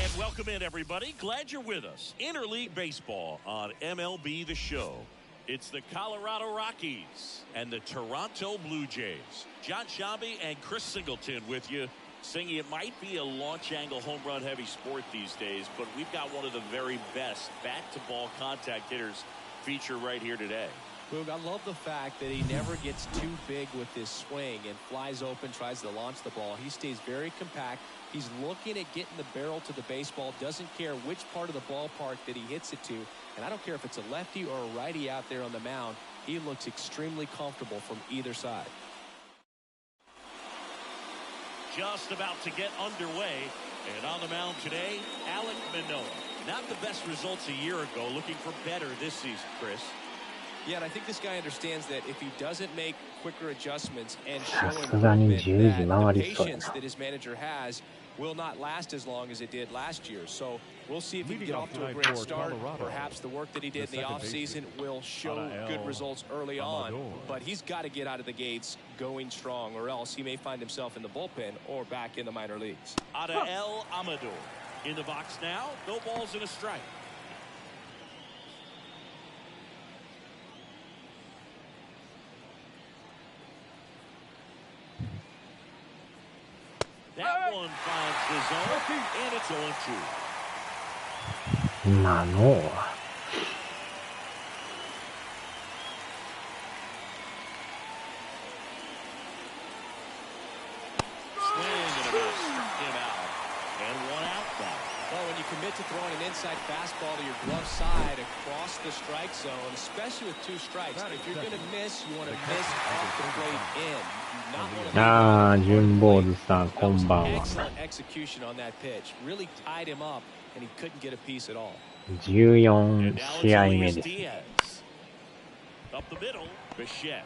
And welcome in, everybody. Glad you're with us. Interleague Baseball on MLB The Show. It's the Colorado Rockies and the Toronto Blue Jays. John Shambi and Chris Singleton with you, saying it might be a launch angle home run heavy sport these days, but we've got one of the very best bat-to-ball contact hitters feature right here today. Boog, I love the fact that he never gets too big with his swing and flies open, tries to launch the ball. He stays very compact. He's looking at getting the barrel to the baseball, doesn't care which part of the ballpark that he hits it to. And I don't care if it's a lefty or a righty out there on the mound. He looks extremely comfortable from either side. Just about to get underway. And on the mound today, Alek Manoah. Not the best results a year ago. Looking for better this season, Chris. Yeah, and I think this guy understands that if he doesn't make quicker adjustments and show さすがに10時回 the りそうや patience な。 that his manager has will not last as long as it did last year. So we'll see if he can get off to a great start. Perhaps the work that he did in the offseason will show good results early on. But he's got to get out of the gates going strong, or else he may find himself in the bullpen or back in the minor leagues. Adael Amador in the box now. No balls and a strike. That one finds the zone, and it's 0-2. まあのう。When you commit to throwing an inside fastball to your glove side across the strike zone, especially with two strikes, if you're going to miss, you want to miss off the plate in. ああ、純坊主さん、こんばんは。Execution on that pitch really tied him up, and he couldn't get a piece at all. 14試合目です。Up the middle, Bichette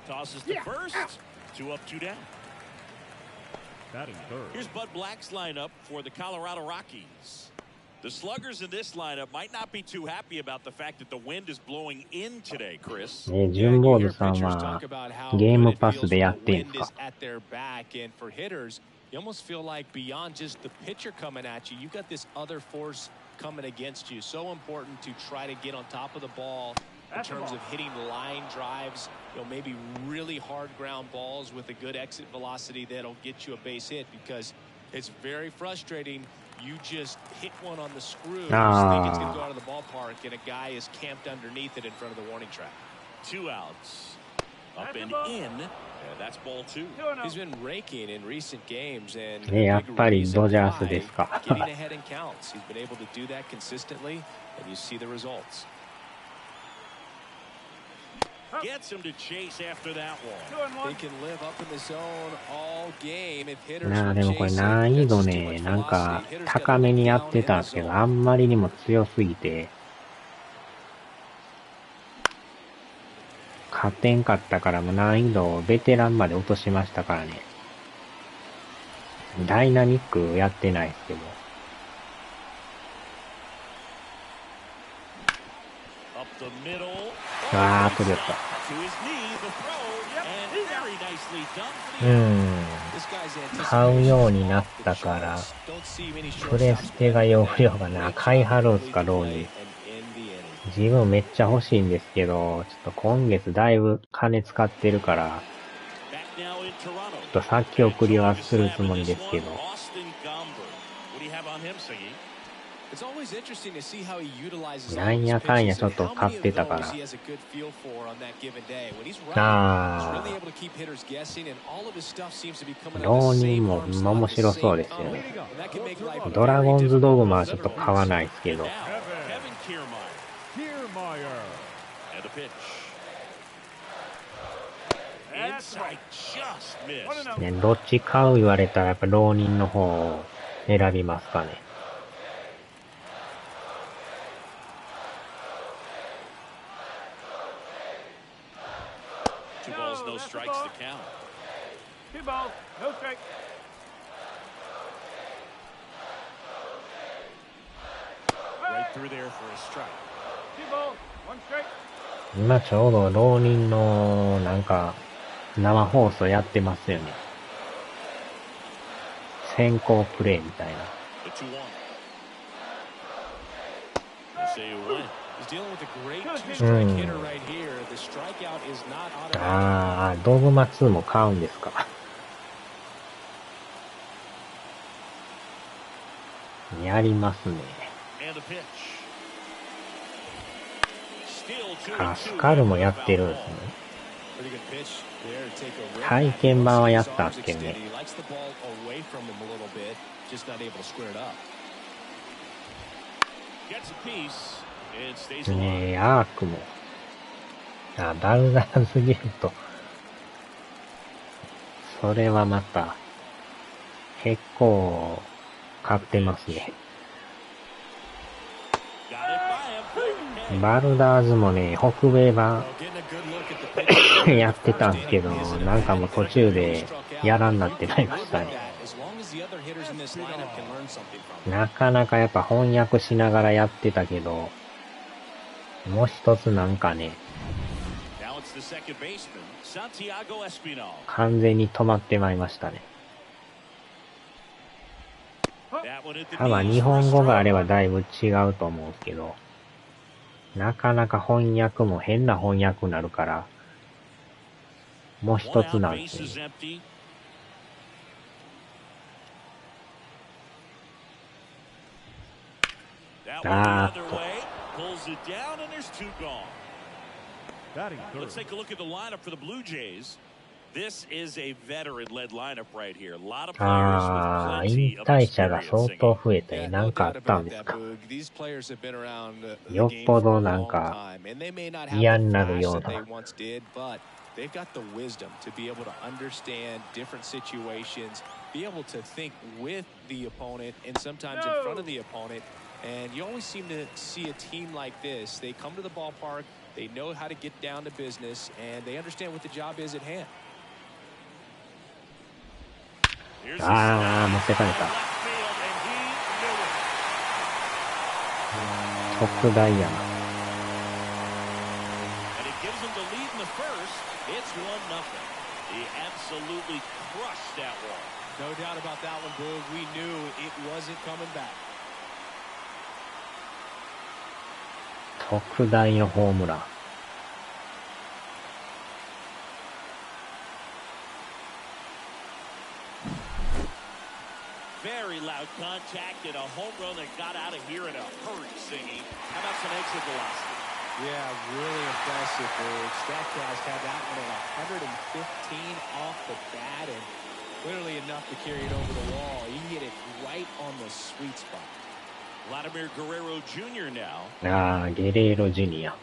tosses to first. 2 up, 2 down. Here's Bud Black's lineup for the Colorado Rockies. The sluggers in this lineup might not be too happy about the fact that the wind is blowing in today, Chris. 純坊主さんはゲームパスでやってんすか？ You almost feel like beyond just the pitcher coming at you, you've got this other force coming against you. So important to try to get on top of the ball in terms of hitting line drives, maybe really hard ground balls with a good exit velocity that'll get you a base hit, because it's very frustrating. You just hit one on the screws, think it's going to go out of the ballpark, and a guy is camped underneath it in front of the warning track. 2 outs. Up and in. And that's ball 2. He's been raking in recent games, and やっぱりドジャースですか。 getting ahead in counts. He's been able to do that consistently, and you see the results. Gets him to chase after that one. They can live up in the zone all game if hitters なあでもこれ難易度ね、なんか高めにやってたんですけど、あんまりにも強すぎて勝てんかったから、もう難易度をベテランまで落としましたからね。ダイナミックやってないですけど。あー、取れた。買うようになったから、プレステが容量がな、買いはるんすか、ローに。自分めっちゃ欲しいんですけど、ちょっと今月だいぶ金使ってるから、ちょっと先送りはするつもりですけど。なんやかんやちょっと買ってたから。あー。浪人も面白そうですよね。ドラゴンズドグマはちょっと買わないですけど。ね、どっち買う言われたらやっぱ浪人の方を選びますかね。No strikes to count. 2 balls, no strike. 今ちょうど浪人のなんか生放送やってますよね。先行プレイみたいな。ああ、ドグマ2も買うんですか。やりますね。あ、スカルもやってるんですね。体験版はやったっけね。ねえ、アークも。あ、バルダーズゲート。それはまた、結構、買ってますね。バルダーズもね、北米版やってたんですけど、なんかもう途中でやらんなってなりましたね。なかなかやっぱ翻訳しながらやってたけど、もう一つなんかね、完全に止まってまいりましたね。多分日本語があればだいぶ違うと思うんですけど、なかなか翻訳も変な翻訳になるから、もう一つなんですよね。あーっと。Let's take a look at the lineup for the Blue Jays. This is a veteran-led lineup right here. A lot of players with plenty of experience. 引退者が相当増えて、なんかあったんですか。よっぽどなんか嫌になるような。They've got the wisdom to be able to understand different situations, be able to think with the opponent and sometimes in front of the opponent. And you always seem to see a team like this. They come to the ballpark, they know how to get down to business, and they understand what the job is at hand. あー、持ってかれた。特大やな。It's 1-0. He absolutely crushed that one. No doubt about that one, Boog. We knew it wasn't coming back. 特大のホームラン。Very loud contact and a home run that got out of here in a hurry, Singy. How about some exit velocity? Yeah, really impressive, Boog. Statcast had that one at 115 off the bat, and clearly enough to carry it over the wall. He hit it right on the sweet spot. Vladimir Guerrero Jr. now. あー、ゲレーロジュニア。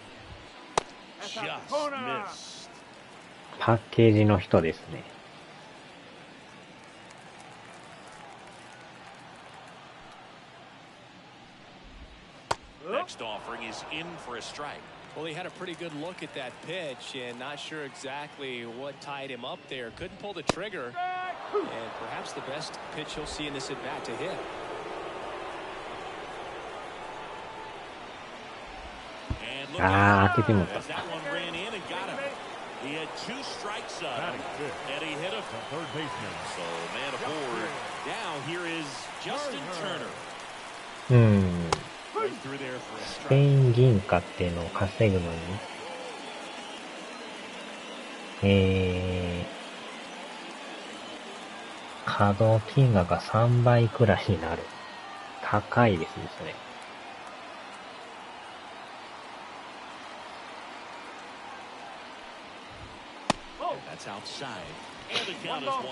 Just missed. パッケージの人ですね。Next offering is in for a strike. Well, he had a pretty good look at that pitch and not sure exactly what tied him up there. Couldn't pull the trigger. And perhaps the best pitch he'll see in this at-bat to hit. And look out as that one ran in and got him. He had 2 strikes up, and he hit a third baseman. So man aboard. Now here is Justin Turner. スペイン銀貨っていうのを稼ぐのに、稼働金額が3倍くらいになる。高いですね、それ。That's outside. And the count is 1-1.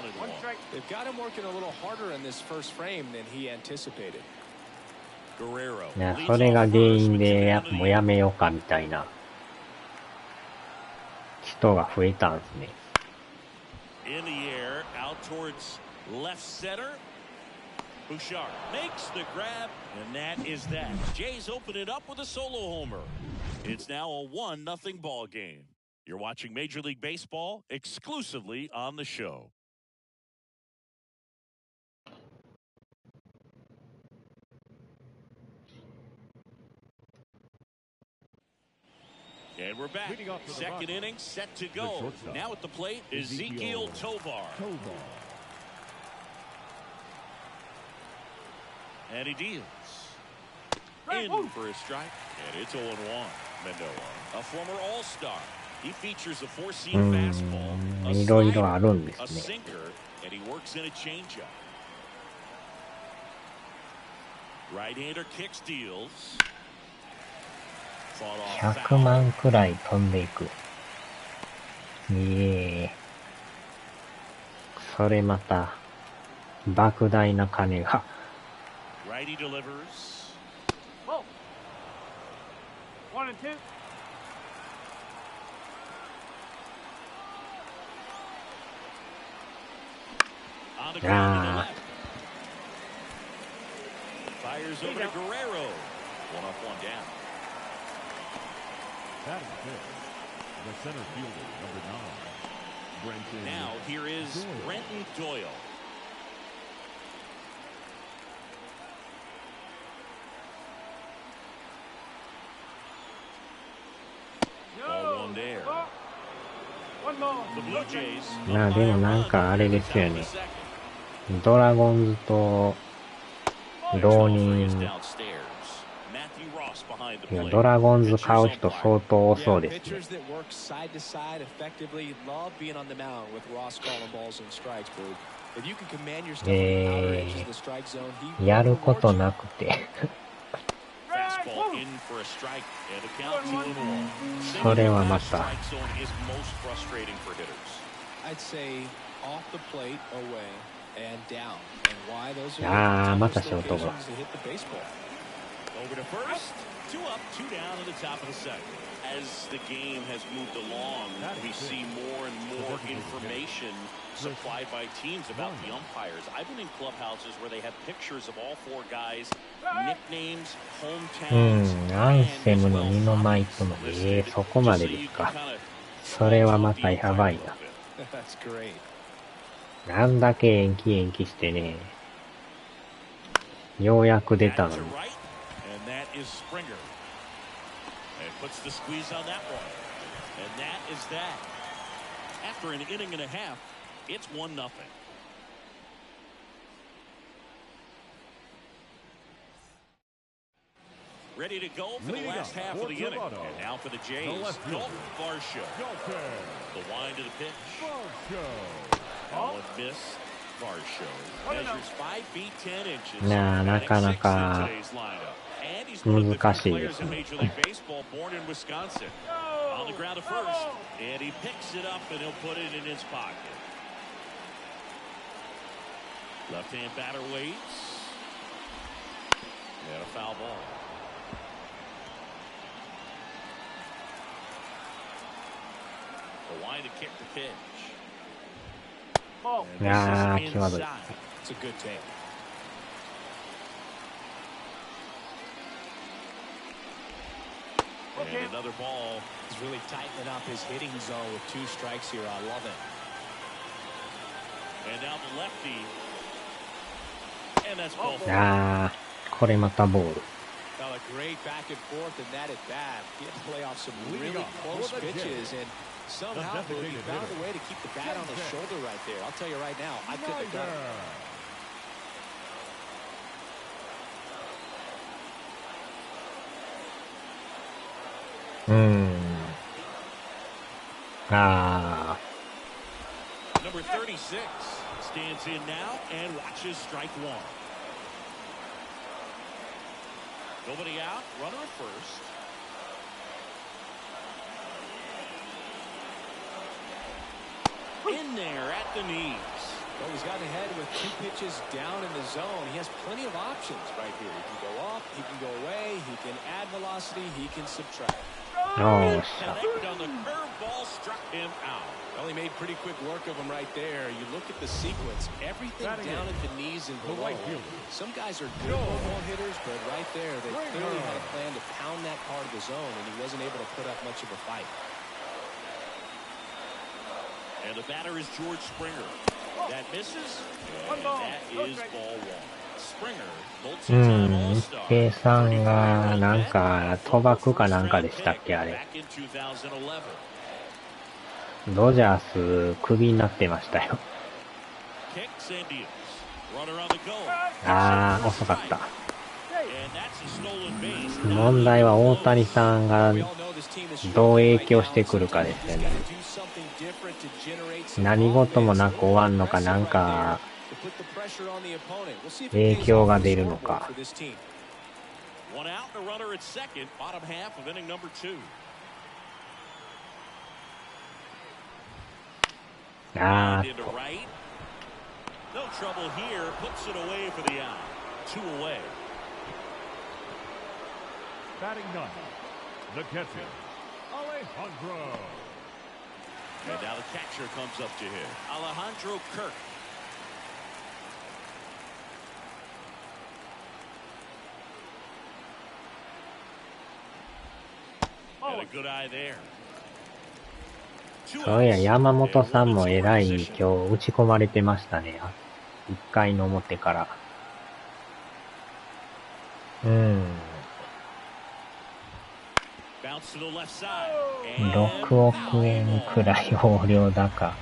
They've got him working a little harder in this first frame than he anticipated. いや、それが原因でもうやめようかみたいな人が増えたんですね。In the air, out towards left center. Bouchard makes the grab, and that is that. Jays open it up with a solo homer. It's now a 1-0 ball game. You're watching Major League Baseball exclusively on the show. And we're back. Second inning set to go. Now at the plate, Ezequiel Tovar. And And he deals. In for a strike. And it's 0-1. Mendoza, a former all-star. He features a four-seam fastball, a slider, a sinker, and he works in a changeup. Right-hander kicks, deals. 100万くらい飛んでいく。それまた莫大な金が。Righty delivers. 1 and 2. On the ground to the left. Fires over to Guerrero. 1 up, 1 down. That is good. The center fielder, number 9. Brenton. Now here is Brenton Doyle. Ball 1 there. The Blue Jays. まあでもなんかあれですよね。ドラゴンズと浪人。ドラゴンズ買う人相当多そうですね。やることなくてそれはまたまたショートゴロ。Over to first, 2 up, 2 down at the top of the second. As the game has moved along, we see more and more information supplied by teams about the umpires. I've been in clubhouses where they have pictures of all 4 guys, nicknames, hometowns, アンセムの二の舞とのそこまでですか。それはまたやばいな。なんだけ延期してね。ようやく出たのに。Is Springer and puts the squeeze on that one, and that is that. After an inning and a half, it's 1-0. Ready to go for the last half of the inning, and now for the Jays, Dalton Varsho. The wind of the pitch. Ball and miss. Varsho measures 5 feet 10 inches. なかなか難しいですね。On the ground to first, and he picks it up and he'll put it in his pocket. Left-hand batter waits. And a foul ball. The line to kick the pitch. 際どい。It's a good take. And another ball. He's really tightening up his hitting zone with 2 strikes here. I love it. And now the lefty. And that's ball. これまたボール。Well, a great back and forth in that at bat. He had to play off some really close pitches, and somehow he found a way to keep the bat on his shoulder right there. I'll tell you right now, I couldn't have done it. Number 36 stands in now and watches strike 1. Nobody out, runner at first. In there at the knees. Well, he's gotten ahead with 2 pitches down in the zone. He has plenty of options right here. He can go up, he can go away, he can add velocity, he can subtract. On the curveball struck him out. Well, he made pretty quick work of him right there. You look at the sequence, everything down at the knees and below. Some guys are good ball hitters, but right there, they clearly had a plan to pound that part of the zone, and he wasn't able to put up much of a fight. And the batter is George Springer. That misses, and that is ball 1. Springer, 計算がなんか賭博かなんかでしたっけあれ。ドジャースクビになってましたよ。遅かった。問題は大谷さんがどう影響してくるかですよね。何事もなく終わんのか、なんか影響が出るのか。あーっと。No trouble here, puts it away for the out. 2 away. Batting ninth, the catcher, Alejandro. And now the catcher comes up to hit. Alejandro Kirk. And a good eye there. そういや、山本さんもえらい今日打ち込まれてましたね。1回の表から。6億円くらい横領高。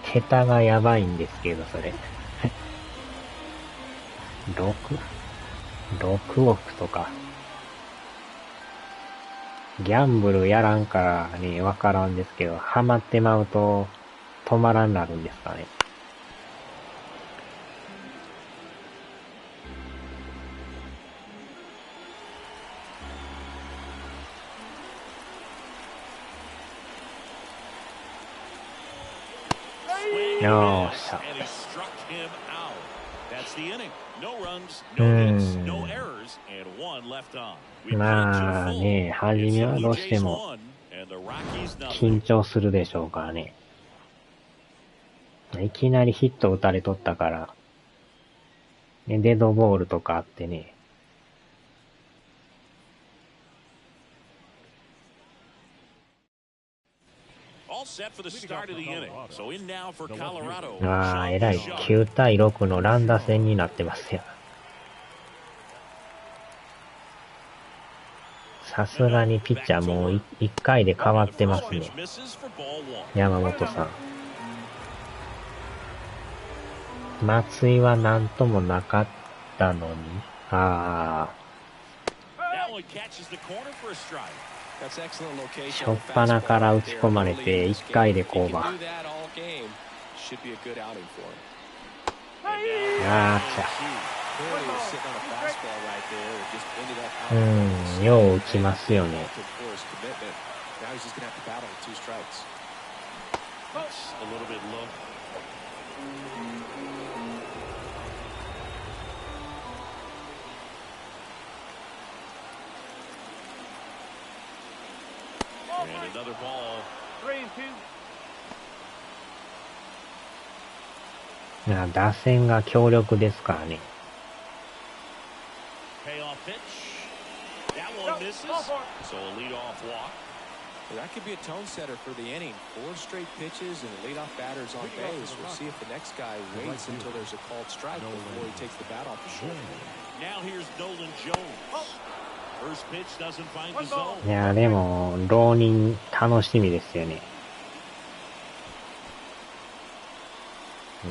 桁がやばいんですけど、それ。6億とか。ギャンブルやらんからね、わからんですけど、ハマってまうと止まらんなるんですかね。よーしゃ。まあね、初めはどうしても緊張するでしょうからね。いきなりヒット打たれとったから、ね、デッドボールとかあってね。ああ、えらい9対6の乱打戦になってますよ。さすがにピッチャーもう1回で変わってますね。山本さん。松井はなんともなかったのに。ああ。しょっぱなから打ち込まれて1回で降板。あーちゃ。よう打ちますよね。打線が強力ですからね。That could be a tone setter for the inning. 4 straight pitches and leadoff batters on base. We'll see if the next guy waits until there's a called strike before he takes the bat off the shoulder. Now here's Nolan Jones. First pitch doesn't find the zone. いや、でも、浪人楽しみですよね。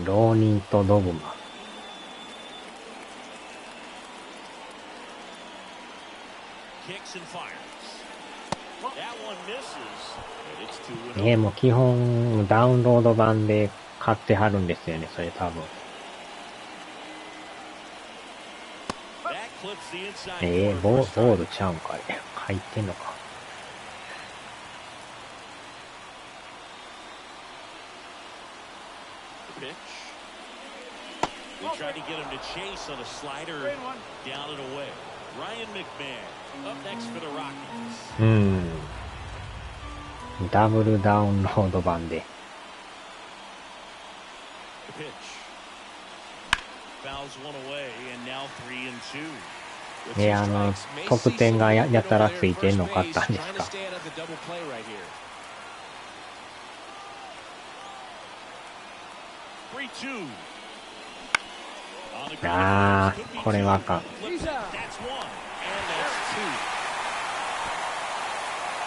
浪人とドグマ。ね、もう基本ダウンロード版で買ってはるんですよね、それ多分。ボールちゃうんかい。入ってんのか。Tried to get him to chase on a slider down and away. Ryan McMahon up next for the Rockies. ダブルダウンロード版で。得点がやたらついてんの買ったんですか。あー、これはあかん。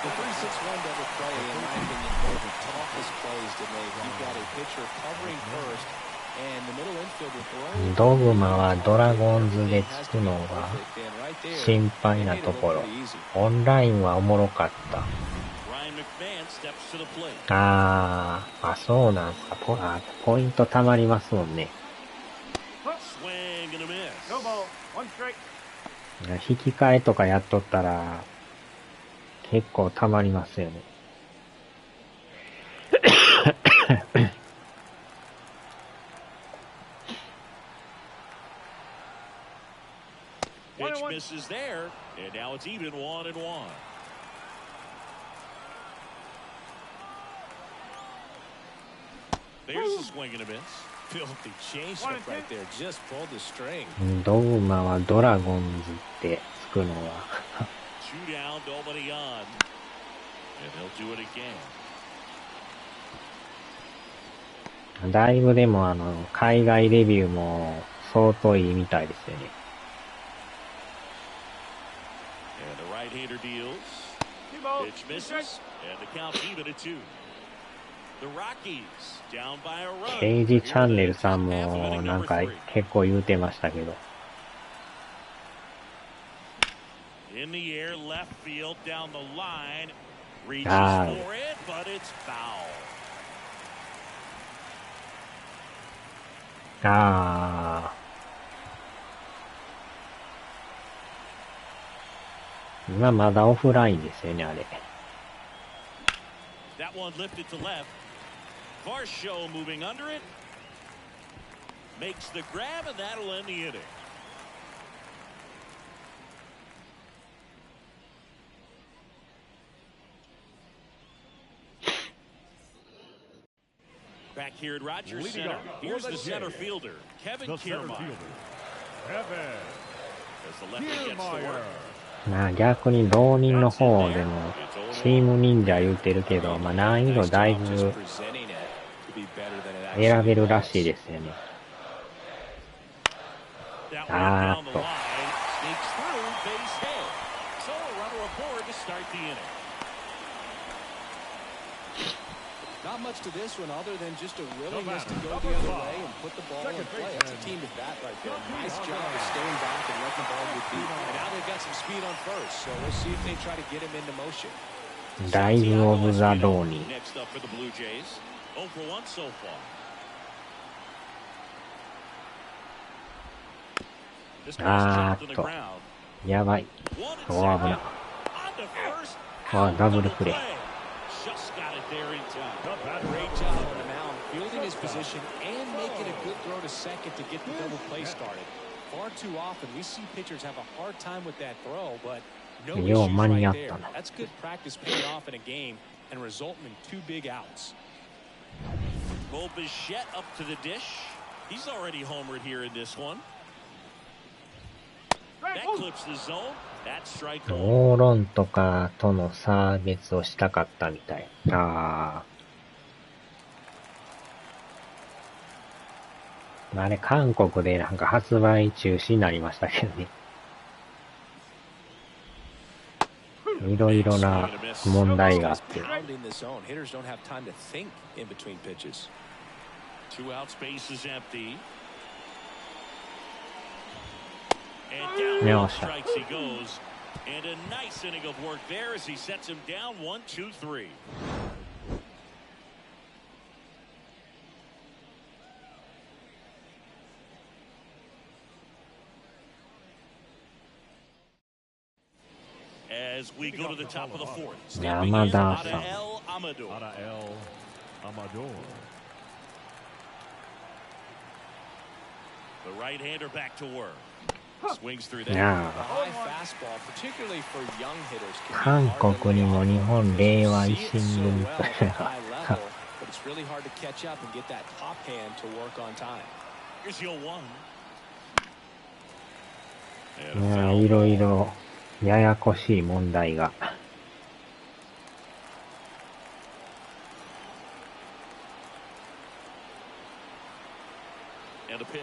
The 3-6-1 double play, in my opinion, one of the toughest plays to make. You've got a pitcher covering first ドグマはドラゴンズでつくのが心配なところ。オンラインはおもろかった。そうなんすか。ポイント貯まりますもんね。引き換えとかやっとったら結構貯まりますよね。Pitch misses there, and now it's even 1-1. There's a swing and a miss. Filthy changeup right there. Just pulled the string. ドグマはドラゴンズってつくのは。Two down, nobody on, and they'll do it again. だいぶでも海外レビューも相当いいみたいですよね。And the right-hander deals. Pitch misses, and the count's even at 2. The Rockies down by a run. ケイジチャンネルさんもなんか結構言うてましたけど。In the air, left field down the line. Reaches for it, but it's foul. 今まだオフラインですよね、あれ。That one lifted to left. Varsho moving under it. Makes the grab, and that'll end the inning. Back here at Rogers Center, here's the center fielder, Kevin Kiermaier. As the lefty gets to work. 逆に浪人の方でもチーム忍者言うてるけど、難易度だいぶ選べるらしいですよね。Not much to this one other than just a willingness to go the other way and put the ball in play. That's a team at bat right there. Nice job of staying back and letting the ball get deep. And now they've got some speed on first, so we'll see if they try to get him into motion. ライブオブザローニー。Next up for the Blue Jays. 0 for 1 so far. This ball's dropped to the ground. やばい。危ない。ダブルプレー。Just got it there in time. Great job on the mound, fielding his position and making a good throw to second to get the double play started. Far too often we see pitchers have a hard time with that throw, but no issues right there. That's good practice paying off in a game and resulting in 2 big outs. Cole Bichette up to the dish. He's already homered here in this one. That clips the zone. That's strike オーロンとかとの差別をしたかったみたい。あれ韓国でなんか発売中止になりましたけどね。いろいろな問題があって。2 out space is empty. And down the strikes he goes. And a nice inning of work there as he sets him down 1-2-3. As we go to the top of the 4th. Stepping in, Adael Amador. The right-hander back to work. Swings through that. High fastball, particularly for young hitters. 韓国にも日本令和維新組 but it's really hard to catch up and get that top hand to work on time. Here's 0-1. いろいろややこしい問題が。And a pitch.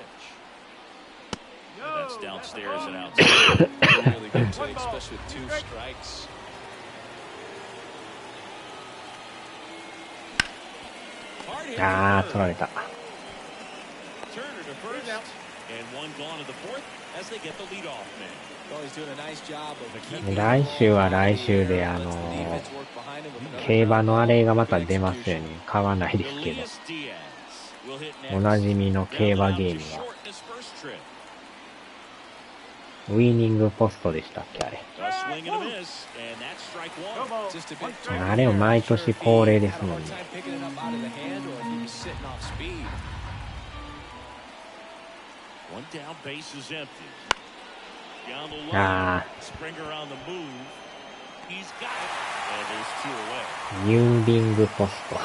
That's downstairs and outside. Really good take, especially with 2 strikes. Turner to first, and one gone in the fourth as they get the leadoff man. Oh, he's doing a nice job of keeping 来週は来週で競馬のあれがまた出ますよね。買わないですけど。 Elias Diaz will hit お next. なじみの競 Grounded 馬 out ゲー to ム short は in his first trip. ウィニングポストでしたっけあれ。 A swing and a miss, and that's strike Go one. ball. just a One bit strike. あれも毎年恒例ですもんね。 time picking it up out of the hand or if he was sitting off speed. One down, base is empty. Down the line, あ Springer on the move. He's got it, and there's two away. ー、郵便具ポスト。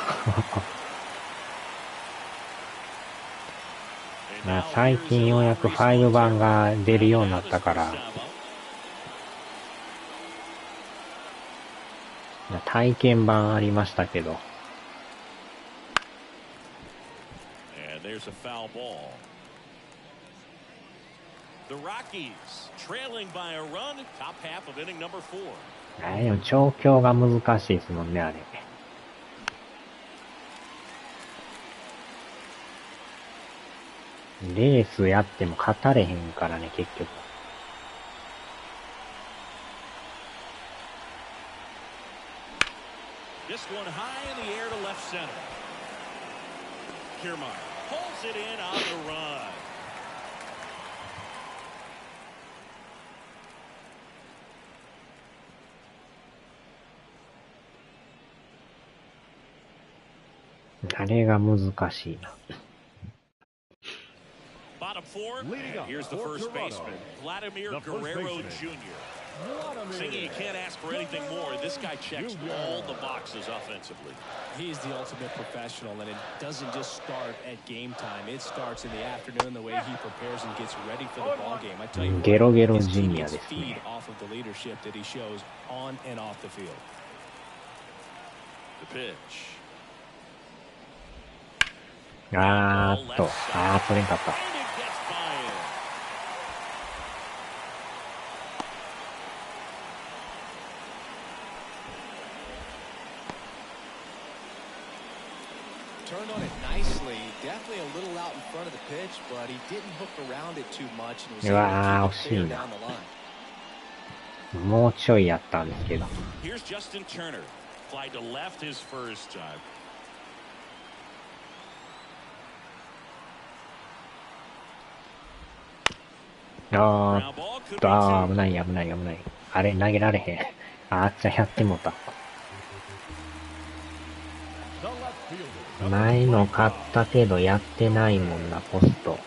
And まあ now 最 here's 近ようやく Elvis 5番 Montero. が出るようになったか Now ら、 this first time up. 体験版ありましたけど、 And there's a foul ball. The Rockies trailing by a run, top half of inning number 4. あれでも調教が難しいですもんね、あれ。レースやっても勝たれへんからね、結局。 This one high in the air to left center. Kiermaier pulls it in on the run. .あれが難しいな。 Bottom four. Leading up Here's the for first Toronto, baseman, Vladimir the first Guerrero baseman. Jr. Thinking you can't ask for anything more. This guy checks all the boxes offensively. He's the ultimate professional, and it doesn't just start at game time. It starts in the afternoon, the way he prepares and gets ready for the ball game. I tell you, ゲロゲロ his ジ team ニア gets です feed ね。 off of the leadership that he shows on and off the field. The pitch. あーっと、取れんかった。 And it gets by him. Turned on it nicely. Definitely a little out in front of the pitch, but he didn't hook around it too much and was able to keep it fair down the line. もうちょいやったんですけど。 Here's Justin Turner. Fly to left his first time. あ Ground ball could ーっ be と、 two. 危ない危ない危ない。あれ投げられへん。あっちゃやってもうた。 The left fielder. 前の買ったけどやってないもんな、ポスト。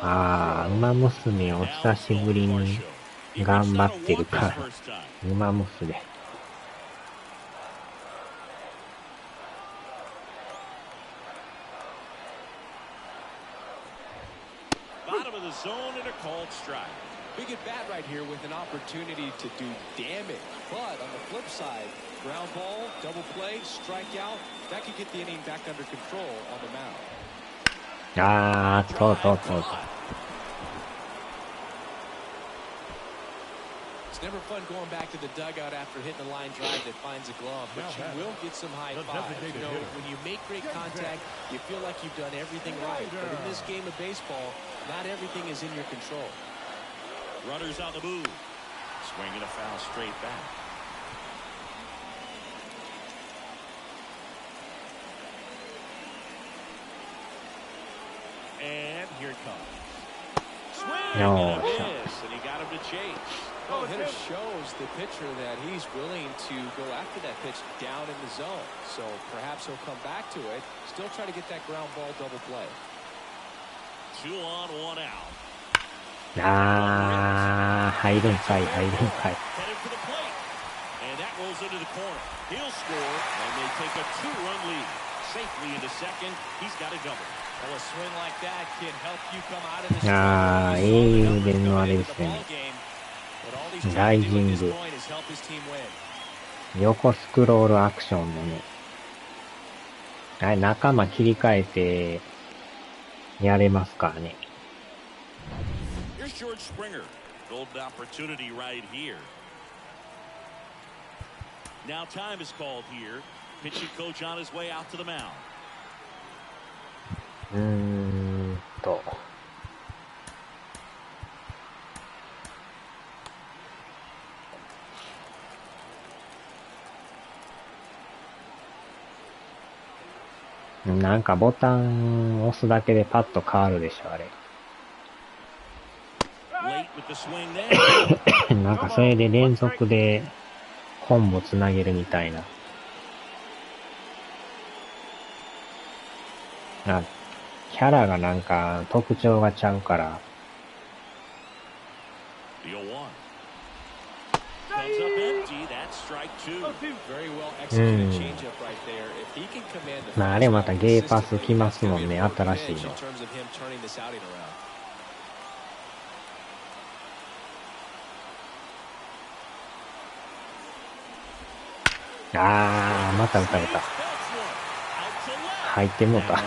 あー、馬娘お久しぶりに頑張ってるから。馬娘。 Bottom of the zone and a called strike. Big at bat right here with an opportunity to do damage. But on the flip side, ground ball, double play, strikeout, that could get the inning back under control on the mound. あー、そうそうそう。 It's never fun going back to the dugout after hitting a line drive that finds a glove, but you will get some high fives. You know, when you make great contact, you feel like you've done everything right. But in this game of baseball, not everything is in your control. Runners on the move. Swinging a foul straight back. And here it comes. Swing No, and a shot. miss, and he got him to chase. Well, the hitter shows the pitcher that he's willing to go after that pitch down in the zone. So perhaps he'll come back to it, still try to get that ground ball double play. 2 on, 1 out. あー、入るんかい、入るんかい。 Headed for the plate. And that rolls into the corner. He'll score, and they take a 2-run lead. Safely into second. He's got a double. Well, a swing like that can help you come out of this. あー、英雄伝のあれですね。 But all he's ライ trying to ジ do ン at this グ。 point is help his team win. 横スクロールアクションのね。あれ、仲間切り替えて、やれますからね。 Here's George Springer. Golden opportunity right here. Now time is called here. Pitching coach on his way out to the mound. と。なんかボタン押すだけでパッと変わるでしょ、あれ。なんかそれで連続でコンボつなげるみたいな。キャラがなんか特徴がちゃうから。まああれまたゲーパス来ますもんね、新しいの。また打たれた。入ってんのか。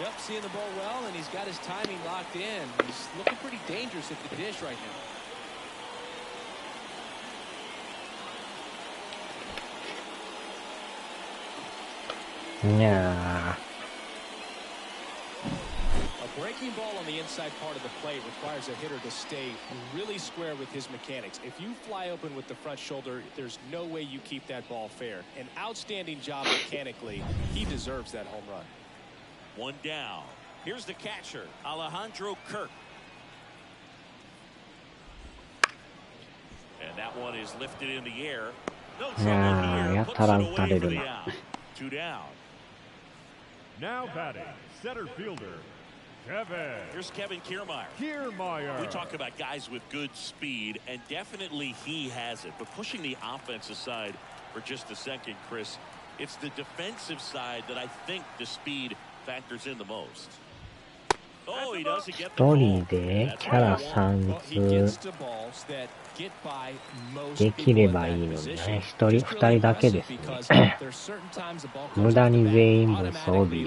Yep, seeing the ball well, and he's got his timing locked in. He's looking pretty dangerous at the dish right now. Yeah. A breaking ball on the inside part of the plate requires a hitter to stay really square with his mechanics. If you fly open with the front shoulder, there's no way you keep that ball fair. An outstanding job mechanically. He deserves that home run. One down. Here's the catcher, Alejandro Kirk. And that one is lifted in the air. No trouble here. Puts it away for the out. 2 down. Now batting, center fielder, Kevin. Here's Kevin Kiermaier. We talk about guys with good speed, and definitely he has it. But pushing the offense aside for just a second, Chris, it's the defensive side that I think the speed factors in the most. Oh, he doesn't get the 一 ball. 人でキャラ3つできればいいのにね。一人、二人だけですね。無駄に全員分装備。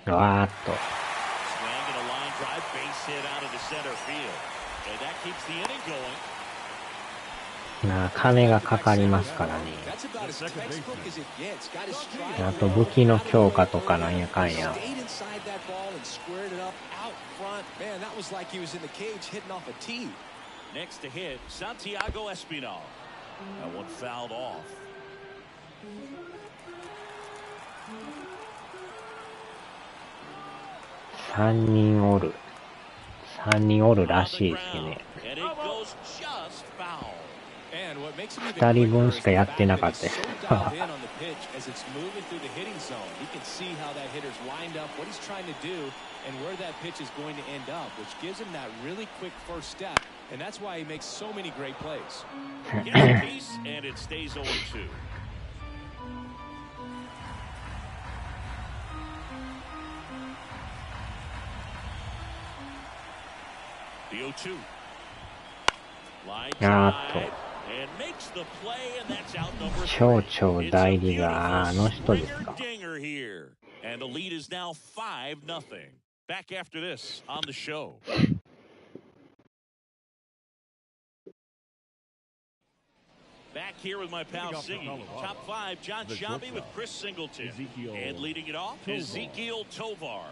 わーっと。金がかかりますからね。あと武器の強化とかなんやかんや。Next to hit, Santiago Espinal. That one fouled off. 3人おる。3人おるらしいですね。2人分しかやってなかったです。町長代理があの人ですか。And the lead is now 5-0. Back after this on the show. Back here with my pal Siggy. Top 5, John Shabby with Chris Singleton. And leading it off, Ezekiel Tovar.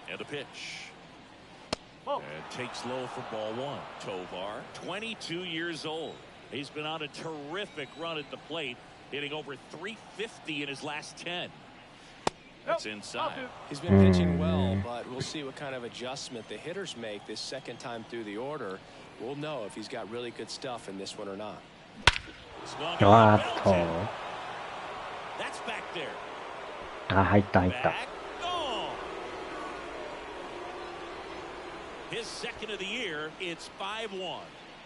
And a pitch. And takes low for ball 1. Tovar, 22 years old. He's been on a terrific run at the plate, hitting over 350 in his last 10. That's inside. He's been pitching well, but we'll see what kind of adjustment the hitters make this second time through the order. We'll know if he's got really good stuff in this one or not. That's back there. 入った入った。His second of the year, it's 5-1.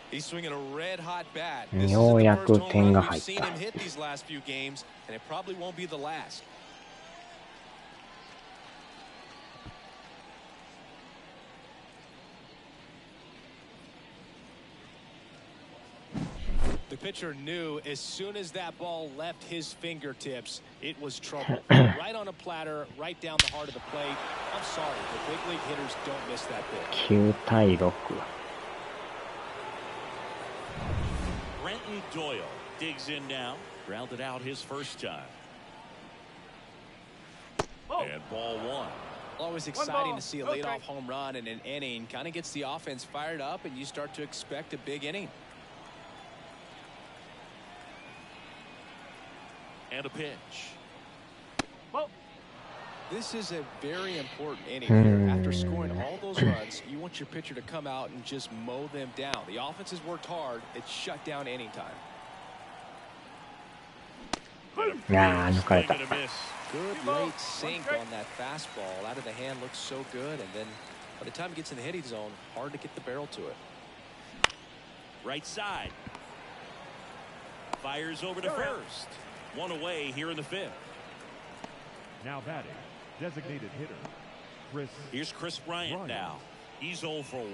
He's swinging a red-hot bat. ようやく点が入った。We've seen him hit these last few games, and it probably won't be the last. pitcher knew as soon as that ball left his fingertips, it was trouble. Right on a platter, right down the heart of the plate. I'm sorry, the big league hitters don't miss that pitch. 9対6。Brenton Doyle digs in now. Grounded out his first time. And ball one. Always exciting to see a leadoff home run in an inning. Kind of gets the offense fired up, and you start to expect a big inning. And a pitch. This is a very important inning here. After scoring all those runs, you want your pitcher to come out and just mow them down. The offense has worked hard. It's shut down inning time.抜かれた。 Good late sink on that fastball. Out of the hand looks so good, and then by the time it gets in the hitting zone, hard to get the barrel to it. Right side. Fires over to first. One away here in the fifth. Now batting, designated hitter, Chris. Here's Chris Bryant now. He's 0 for 1.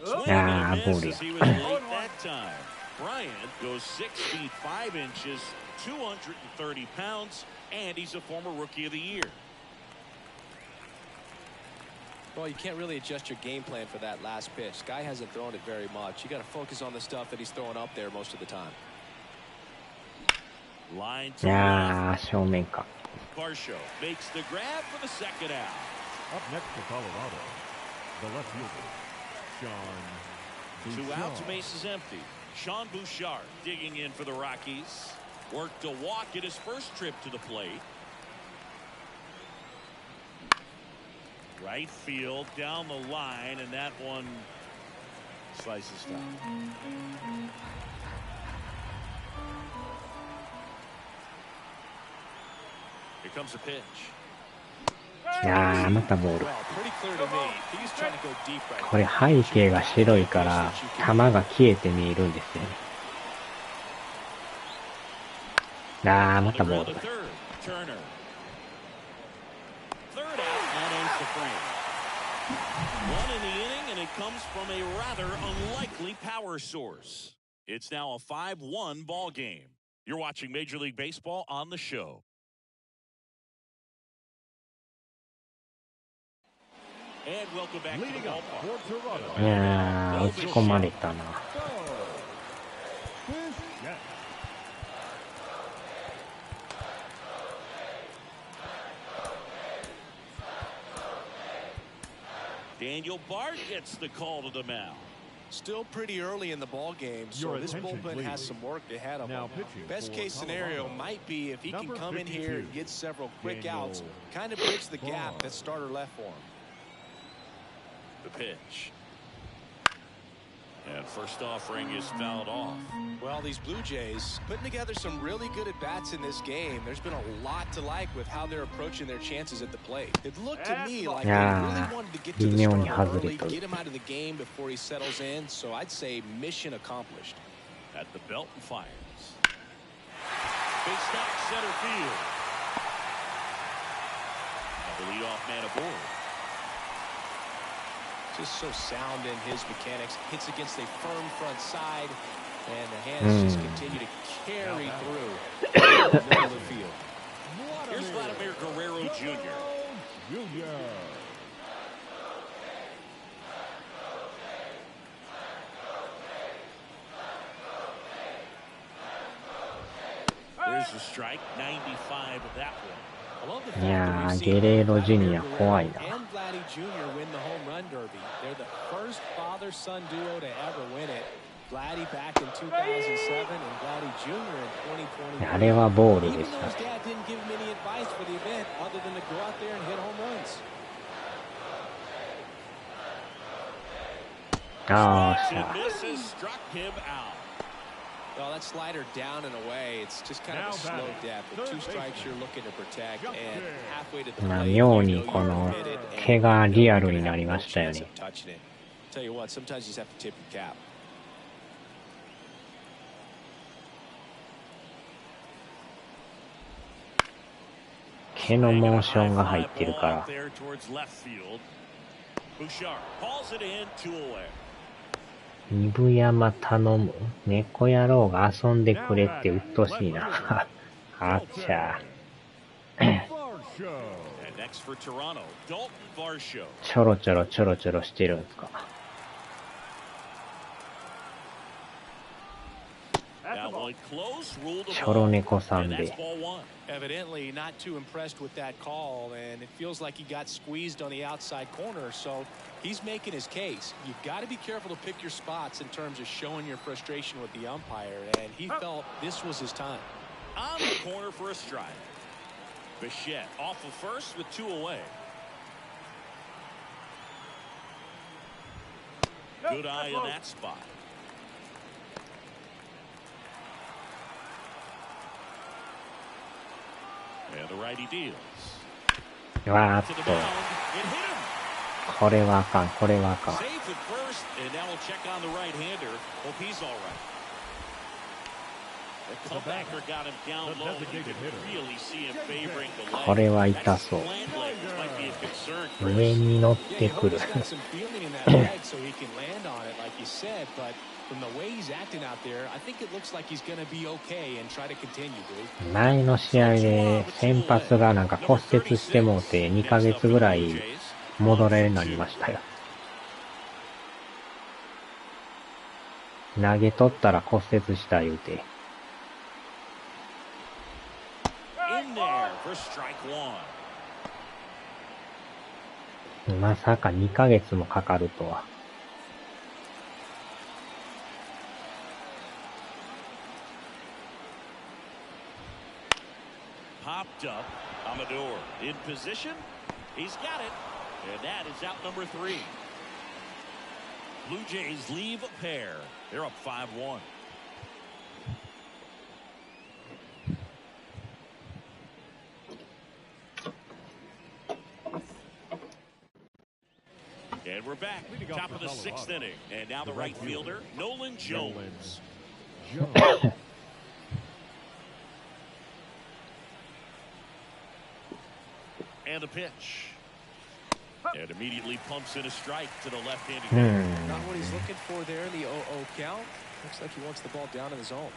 Swing and a miss as he was late that time. Bryant goes 6 feet 5 inches, 230 pounds, and he's a former Rookie of the Year. Well, you can't really adjust your game plan for that last pitch. Guy hasn't thrown it very much. You got to focus on the stuff that he's throwing up there most of the time. Line to left. 正面か。 Varsho makes the grab for the second out. Up next for Colorado, the left fielder, Sean. 2 outs, base is empty. Sean Bouchard digging in for the Rockies. Worked a walk at his first trip to the plate. Right field down the line, and that one slices down. Here comes a pitch. またボール。 Well, pretty clear to me. He's trying to go deep right これ背景が白いから球が消えて見えるんですよね。またボール。 Turner. Third out, that ends the frame. One in the inning, and it comes from a rather unlikely power source. It's now a 5-1 ball game. You're watching Major League Baseball on the show. And welcome back to the Leading up ballpark. for Toronto. 打ち込まれたな。 Yes. Daniel Bard gets the call to the mound. Still pretty early in the ball game, so Your this attention, bullpen has please. some work ahead of Now him. pitching Best for case scenario Colorado. might be if he can Number come in here 52, and get several quick Daniel outs, kind of bridge the gap Bard. that starter left for him. The pitch. And first offering is fouled off. Well, these Blue Jays putting together some really good at-bats in this game. There's been a lot to like with how they're approaching their chances at the plate. It looked to me like they really wanted to get to the starter early, get him out of the game before he settles in. So I'd say mission accomplished. At the belt and fires. Big stop center field. And the leadoff man aboard. Just so sound in his mechanics. Hits against a firm front side, and the hands just continue to carry through the middle of the field. Here's Vladimir Guerrero Jr. There's the strike, 95 of that one. いやー、ゲレーロジュニア怖いな。 And Vladdy Jr. win the home run derby. They're the first father-son duo to ever win it. Vladdy back in 2007 and Vladdy Jr. in 2020. あれはボールで Even し though た。 his dad didn't give him any advice for the event other than to go out there and hit home runs. し And ゃ。 misses, struck him out. Well, that slider down and away, it's just kind of a slow death. With 2 strikes you're looking to protect, and halfway to the plate, you 妙 know にこ you're の committed, 毛 and が you know リアル you're に gonna な have り no ましたよ chance ね。 of touching it. Tell you what, sometimes you just have to tip your cap. 手のモーションが入ってるから。二山頼む。猫野郎が遊んでくれってうっとうしいな。あっちゃ。ちょろちょろちょろちょろしてるんですか。ちょろ猫さんで。Evidently not too impressed with that call, and it feels like he got squeezed on the outside corner, so he's making his case. You've got to be careful to pick your spots in terms of showing your frustration with the umpire, and he felt this was his time. On the corner for a strike. Bichette off of first with 2 away. Good eye in that spot. And the righty deals. わーっと。これはあかん、これはあかん。これは痛そう。上に乗ってくる。前の試合で先発がなんか骨折してもうて2ヶ月ぐらい戻れるようになりましたよ。投げ取ったら骨折した言うて。まさか2ヶ月もかかるとは。Popped up. Amador in position. He's got it. And that is out number 3. Blue Jays leave a pair. They're up 5-1. And we're back. Top of the 6th inning. And now the right fielder, Nolan Jones. And a pitch. And immediately pumps in a strike to the left-handed hitter. Not what he's looking for there in the 0-0 count. Looks like he wants the ball down in the zone.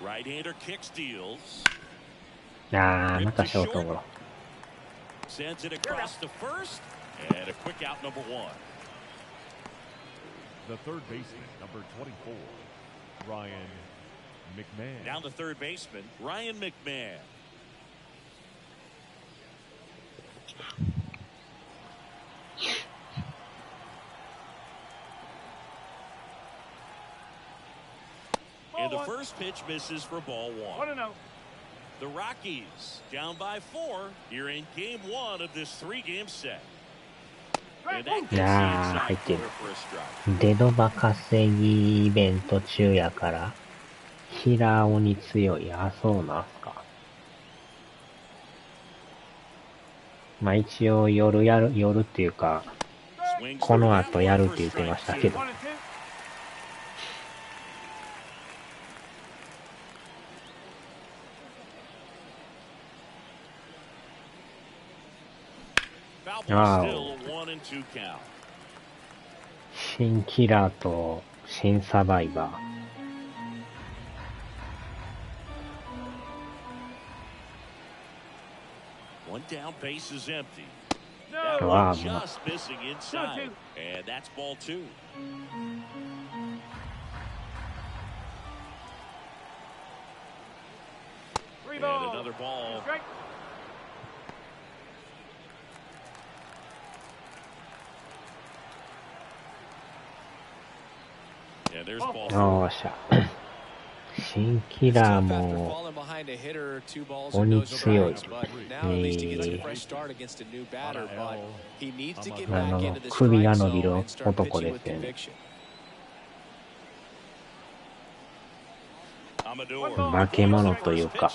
Right-hander kicks, deals. またショートゴロ。 Sends it across the first. And a quick out number 1. The third baseman, number 24, Ryan McMahon. Down the third baseman, Ryan McMahon. And the first pitch misses for ball 1. The Rockies down by 4 here in game 1 of this 3-game set. And that gets the inside corner for a strike. デドバ稼ぎイベント中やから平尾に強い。あ、そうなんすか。まあ一応夜っていうかこの後やるって言ってましたけど。ああ、新キラーと新サバイバー。One down, base is empty. Wow. Just missing inside, and that's ball 2. And another ball. And there's ball 4. よっしゃ。新キラーも鬼強い。首が伸びる男ですよね。化け物というか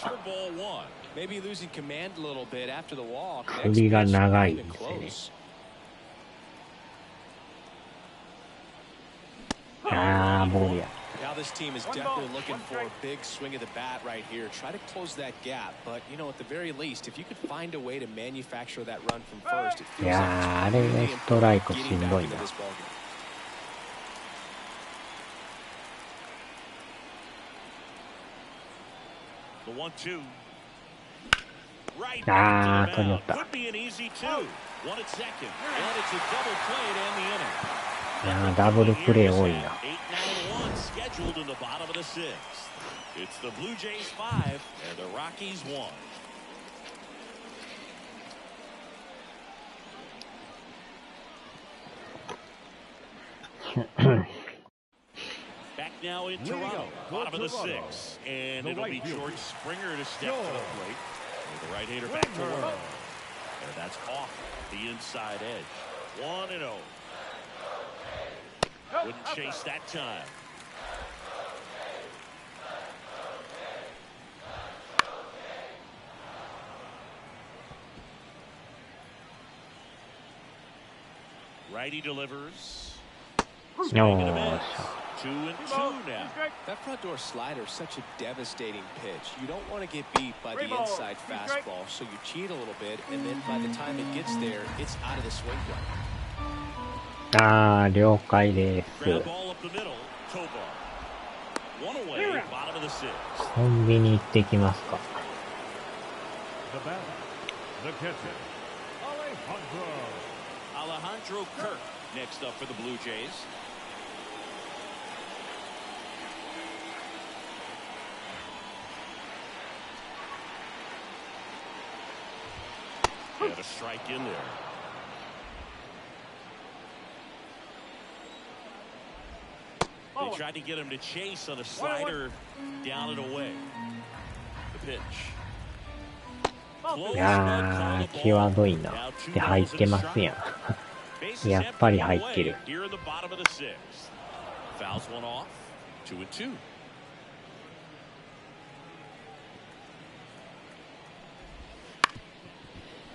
首が長いんですよね。あーボールや。Now this team is definitely looking for a big swing of the bat right here. Try to close that gap, but you know, at the very least, if you could find a way to manufacture that run from first, it feels like it's really important getting back into this ballgame. 1-2. Right. あー、取りよった。 Could be an easy two. One at second. And it's a double play to end the inning. いやー、ダブルプレー多いな。 8-9-1 scheduled in the bottom of the sixth. It's the Blue Jays 5 and the Rockies 1. Back now in Toronto, bottom of the sixth, and it'll be George Springer to step to the plate. With the right-hander back to work. And that's off the inside edge. 1-0. Wouldn't chase that time. Righty delivers. Swing and a miss. 2-2 now. That front door slider is such a devastating pitch. You don't want to get beat by the inside fastball, so you cheat a little bit, and then by the time it gets there, it's out of the swing zone. あー、了解です。 Ground ball up the middle. Tovar. One away. Bottom of the sixth. コンビニ行ってきますか。 The batter, the catcher, Alejandro Kirk next up for the Blue Jays. Got a strike in there. They tried to get him to chase on a slider down and away. The pitch. いやー、際どいな。で、入ってますやん。やっぱり入ってる。Here in the bottom of the sixth. Fouls one off. 2-2.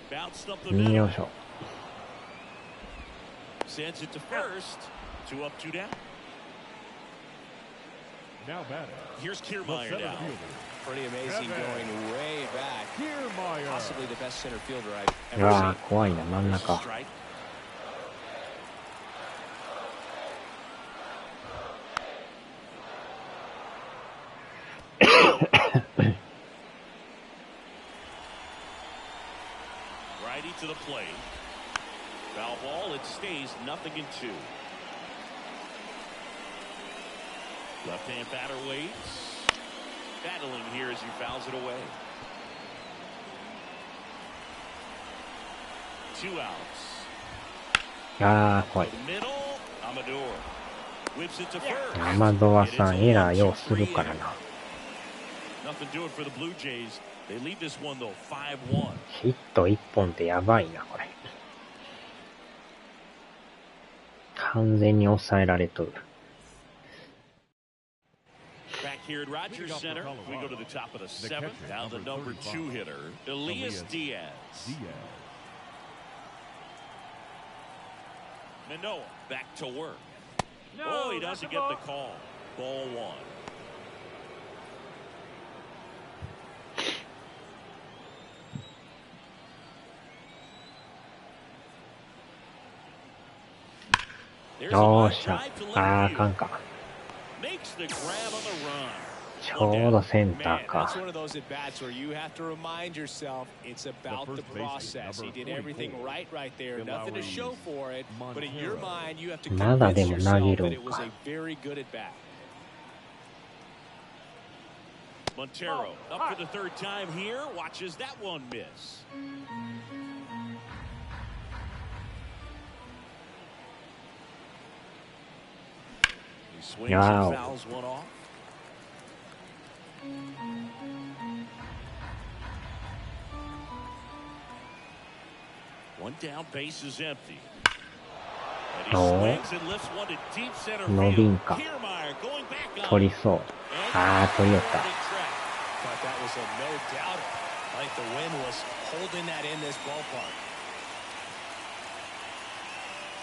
Bounced up the middle. よいしょ。 Sends it to first. 2 up, 2 down. now batting. Here's The Kiermaier center now. fielder, Pretty amazing going way back. Kiermaier. Possibly the best center fielder I've う ever わ seen. ー、怖いな、真ん There's a 中。 strike. Righty to the plate. Foul ball. It stays 0-2. Left-hand batter waits. Battling here as he fouls it away. 2 outs. あー、怖い。 Middle. Amador. Whips it to first. アマドワさん、エラーようするからな。 Nothing doing for the Blue Jays. They lead this one though 5-1. ヒット1本ってやばいな、これ。完全に抑えられとる。 Back here at Rogers Center, we go to the top of the seventh. Now the number 2 hitter, Elias Diaz. Manoah back to work. Oh, he doesn't get the call. Ball 1. There's a よっ line しゃ。 drive to あー、あ left かんか。 field. Makes the grab on the run. ちょうどセンター Man, か that's。one of those at bats where you have to remind yourself it's about the process. He did everything right there. Nothing to show for it, but in your mind you have to まだで convince も yourself 投げる that ん it was か。 a very good at bat. Montero up for the third time here. Watches that one miss. He swings Wow. and fouls one off. One down, base is empty. And he Oh. swings and lifts one to deep center 伸び field. んか。 Kiermaier going back on 取り it. そう。あー、取りよった。 Thought that was a no-doubter. I think the wind was holding that in this ballpark.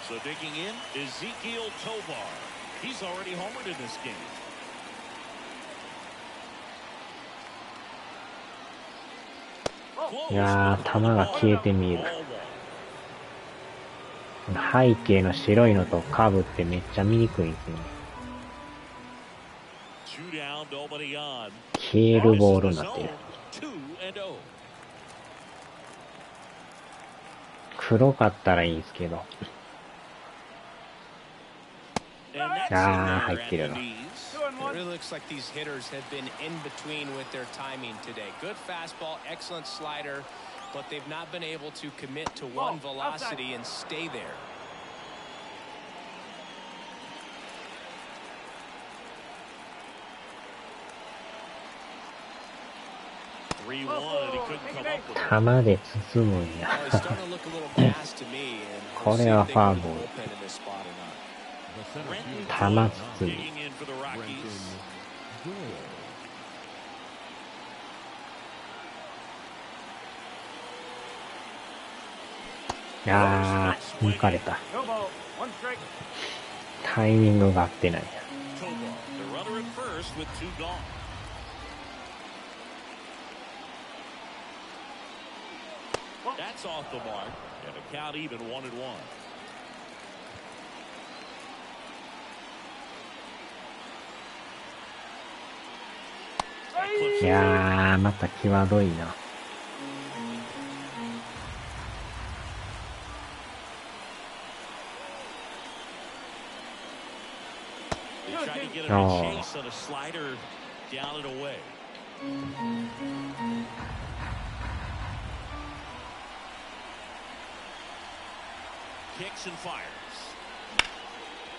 So digging in, Ezequiel Tovar. He's already homered in this game. いやー、球が消えて見える。背景の白いのと被ってめっちゃ見にくいんですね。消えるボールになってる。黒かったらいいんですけど。あー、入ってるの。It really looks like these hitters have been in between with their timing today. Good fastball, excellent slider, but they've not been able to commit to one velocity and stay there.球で包むんや。これはファーボール。球包み。あー、抜かれた。タイミングが合ってない。That's off the mark, and a count even 1-1. いやー、また際どいな。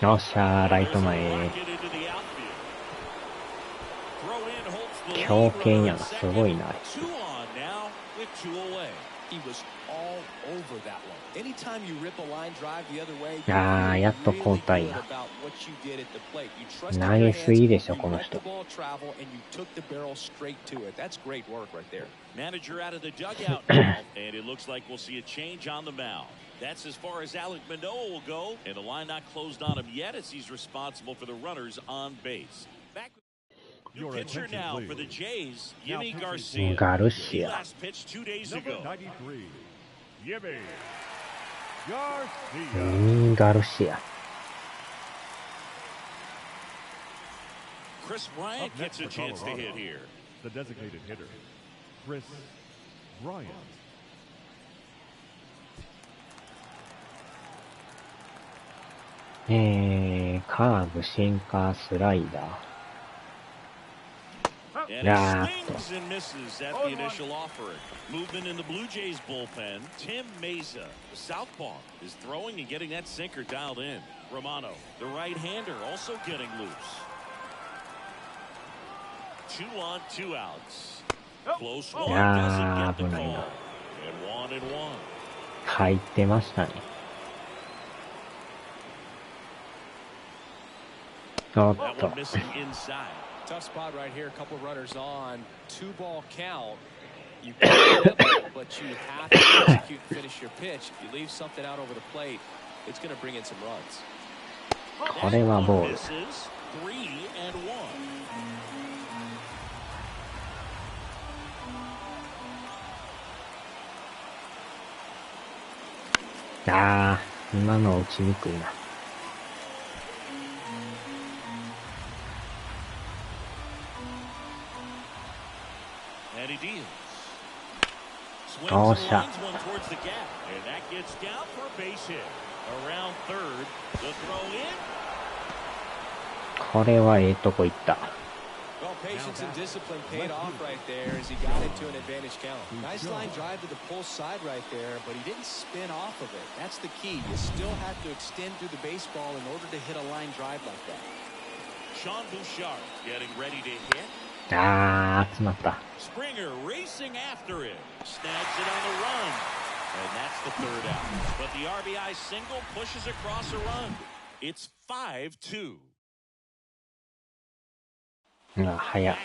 よっしゃー、ライト前へ。強肩やな、すごいな。あー、やっと交代や。投げすぎでしょ、この人。Manager out of the dugout now, and it looks like we'll see a change on the mound. That's as far as Alec Manoah will go, and the line not closed on him yet as he's responsible for the runners on base. Back new pitcher now for the Jays, Yimi Garcia. He last pitched 2 days ago. Garcia. Chris Bryant gets a chance to hit here. The designated hitter, Chris Bryant. カーブ、シンカー、スライダー。And he swings and misses at the initial offering. Movement in the Blue Jays bullpen. Tim Meza, the southpaw, is throwing and getting that sinker dialed in. Romano, the right-hander, also getting loose. 2 on, 2 outs. Close one doesn't get the call. And 1-1. 入ってましたね。おっと。Tough spot right here. A couple runners on. 2-ball count. You can't get it, but you have to execute and finish your pitch. If you leave something out over the plate, it's going to bring in some runs. これはボール。あー、今の打ちにくいな。おっしゃ。これはええとこ行った。Well, patience and discipline paid off right there as he got into an advantage count. Nice line drive to the pull side right there, but he didn't spin off of it. That's the key. You still have to extend through the baseball in order to hit a line drive like that. Sean Bouchard getting ready to hit. あー、詰まった。Springer racing after it. Snags it on the run. And that's the 3rd out. But the RBI single pushes across a run. It's 5-2. 早っ。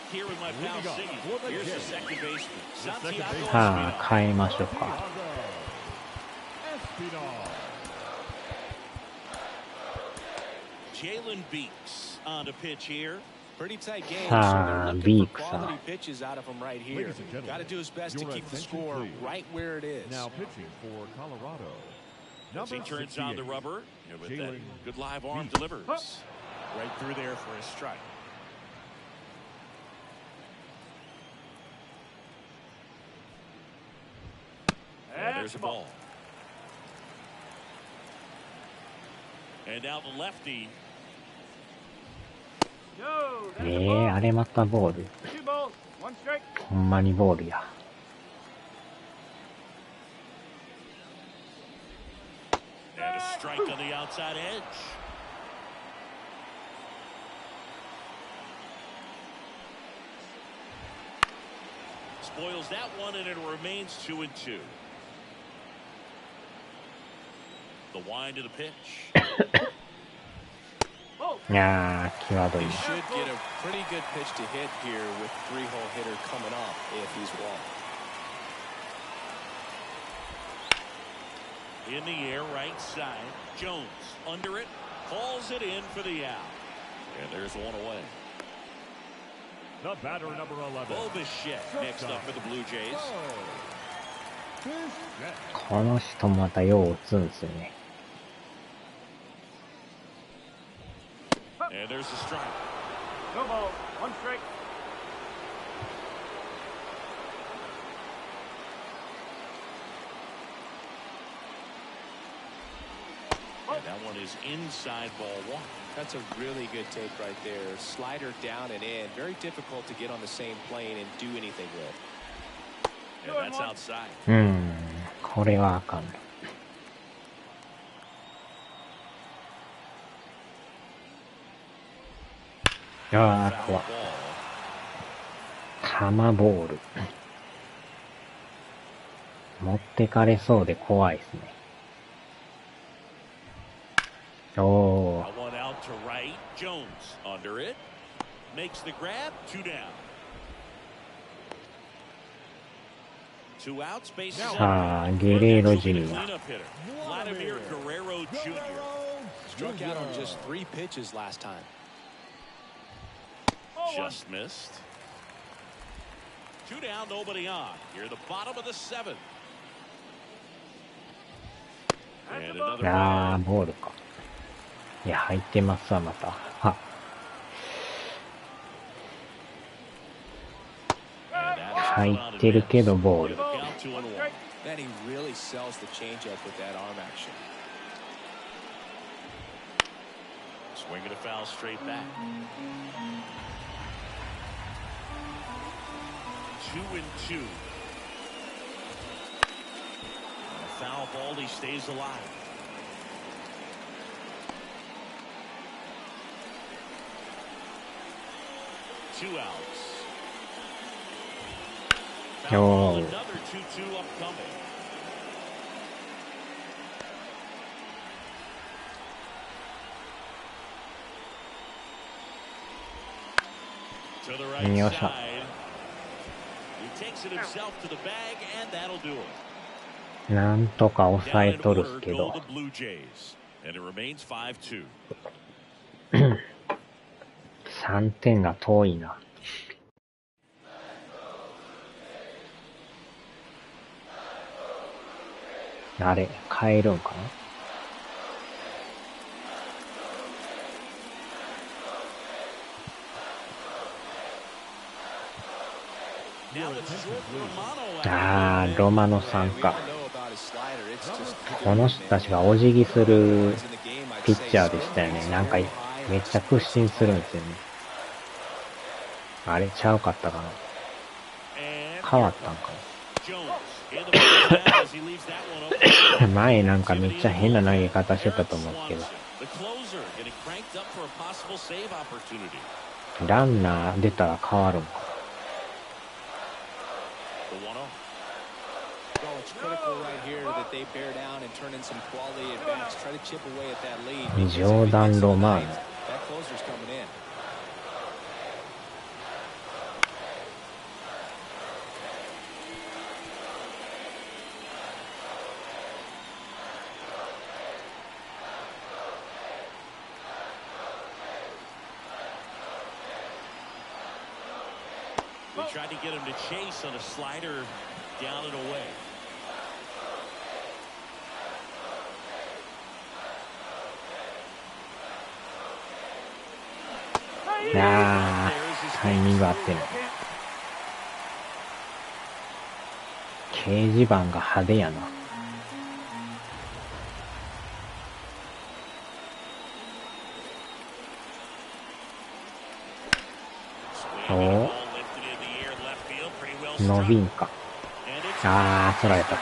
さあ、変えましょうか。Jalen Beeks on to pitch here. Pretty tight game. So さあ、 they're ビ looking ー for クさん。 quality pitches out of him right here. Ladies and gentlemen, Got to do his best to your keep the attention, score please. right where it is. Now pitching for Colorado. As he Number turns on the 68, rubber, and with that Jalen good live arm Reed. delivers. Right through there for a strike. And there's a ball. And now the lefty. あれまたボール。 Two balls, one strike. ほんまにボールや。And a strike on the outside edge. Spoils that one, and it remains 2-2. The wind of the pitch. いやー、際どい He な。 should get a pretty good pitch to hit here with 3-hole hitter coming up if he's walked. In the air, right side. Jones under it, hauls it in for the out. And there's one away. The batter, number 11. Bo Bichette next up for the Blue Jays. この人またよう打つんですよね。 And there's a strike. No balls, one strike. And that one is inside ball one. That's a really good take right there. Slider down and in. Very difficult to get on the same plane and do anything with. And that's outside. これはあかん。ああ、怖い。玉ボール。持ってかれそうで怖いですね。おー。 One out to right. Jones under it. Makes the grab. 2 down. 2 outs. Base さあ、ゲレーロジュニア。 Vladimir Guerrero Jr. Struck out on just 3 pitches last time. Just missed. 2 down, nobody on. Here, the bottom of the 7th. And another あー、ボールか。いや、入ってますわ、また。は。入ってるけど、ボール。 And he really sells the changeup with that arm action. Swinging a foul straight back. 2-2. A foul ball, he stays alive. Two outs. Foul ball, another 2-2 upcoming. To the right side. He takes it himself to the bag, and that'll do it. なんとか抑えとるっすけ Down in ど。 order go the Blue Jays, and it remains 5-2. 3点が遠いな。あれ、変えるんかな。あー、ロマノさんか。この人たちがお辞儀するピッチャーでしたよね。なんかめっちゃ屈伸するんですよね。あれちゃうかったかな。変わったんかな。前なんかめっちゃ変な投げ方してたと思うけど。ランナー出たら変わるんか。ジョーダン・ロマーノ。He tried to get him to chase on a slider down and away.タイミング合ってる。掲示板が派手やな。お伸びんか。取られた。